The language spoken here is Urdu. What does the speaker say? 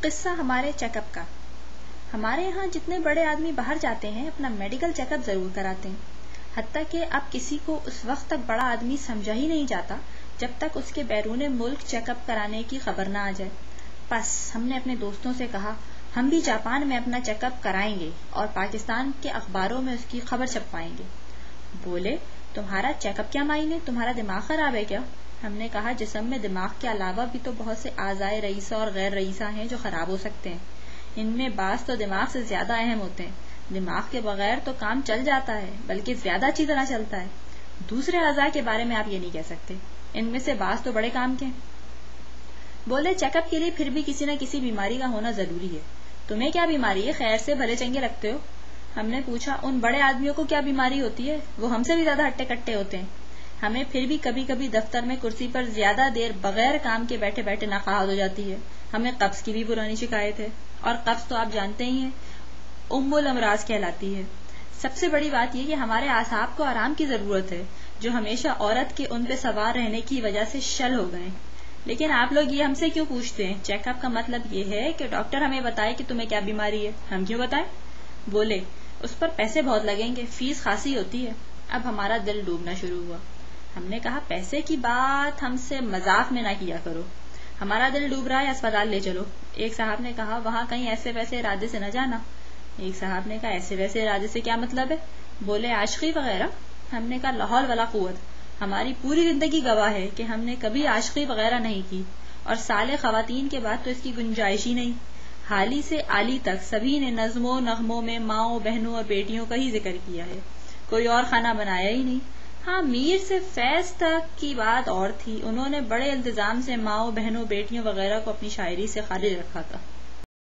قصہ ہمارے چیک اپ کا۔ ہمارے یہاں جتنے بڑے آدمی باہر جاتے ہیں اپنا میڈیکل چیک اپ ضرور کراتے ہیں، حتیٰ کہ اب کسی کو اس وقت تک بڑا آدمی سمجھا ہی نہیں جاتا جب تک اس کے بیرون ملک چیک اپ کرانے کی خبر نہ آ جائے۔ بس ہم نے اپنے دوستوں سے کہا ہم بھی جاپان میں اپنا چیک اپ کرائیں گے اور پاکستان کے اخباروں میں اس کی خبر چھپوائیں گے۔ بولے تمہارا چیک اپ کیا معنی، تمہارا دماغ خراب ہے کیا؟ ہم نے کہا جسم میں دماغ کے علاوہ بھی تو بہت سے اعضائے رئیسہ اور غیر رئیسہ ہیں جو خراب ہو سکتے ہیں، ان میں بعض تو دماغ سے زیادہ اہم ہوتے ہیں۔ دماغ کے بغیر تو کام چل جاتا ہے بلکہ زیادہ اچھی طرح چلتا ہے، دوسرے اعضاء کے بارے میں آپ یہ نہیں کہہ سکتے، ان میں سے بعض تو بڑے کام کے ہیں۔ بولے چیک اپ کے لیے پھر بھی کسی نہ کسی بیماری کا ہونا ضروری ہے، تمہیں کیا بیماری ہے؟ خیر سے بھلے چنگے رکھتے ہو؟ ہم نے پوچھا ان بڑے آدمیوں کو کیا بیماری ہوتی ہے؟ وہ ہم سے بھی زیادہ ہٹے کٹے ہوتے ہیں، ہمیں پھر بھی کبھی کبھی دفتر میں کرسی پر زیادہ دیر بغیر کام کے بیٹھے بیٹھے نقاہت ہو جاتی ہے، ہمیں قبض کی بھی پرانی شکایت ہے، اور قبض تو آپ جانتے ہی ہیں ام الامراض کہلاتی ہے۔ سب سے بڑی بات یہ کہ ہمارے اعصاب کو آرام کی ضرورت ہے جو ہمیشہ عورت کے ان پہ سوار رہنے کی وجہ سے شل ہو گئے۔ لیکن آپ لوگ یہ ہم سے کیوں پوچھتے ہیں؟ چیک اپ کا مطلب یہ ہے کہ ڈاکٹر ہمیں بتائے کہ تمہیں کیا بیماری ہے، ہم کیوں بتائیں؟ بولے اس پر پیسے بہت لگیں گے، فیس خاصی ہوتی ہے۔ اب ہمارا دل ڈوبنا شروع ہوا، ہم نے کہا پیسے کی بات ہم سے مذاق میں نہ کیا کرو، ہمارا دل ڈوب رہا ہے، اسپتال لے چلو۔ ایک صاحب نے کہا وہاں کہیں ایسے ویسے ارادے سے نہ جانا۔ ایک صاحب نے کہا ایسے ویسے ارادے سے کیا مطلب ہے؟ بولے عاشقی وغیرہ۔ ہم نے کہا لا حول ولا قوت، ہماری پوری زندگی گواہ ہے کہ ہم نے کبھی عاشقی وغیرہ نہیں کی، اور سالے خواتین کے بعد تو اس کی گنجائش ہی نہیں۔ حالی سے عالی تک سبھی نے نظموں نغموں میں ماؤں بہنوں اور بیٹیوں کا ہی ذکر کیا ہے، کوئی اور کھانا بنایا ہی نہیں۔ ہاں میر سے فیض تک کی بات اور تھی، انہوں نے بڑے التزام سے ماؤں بہنوں بیٹیوں وغیرہ کو اپنی شاعری سے خارج رکھا تھا۔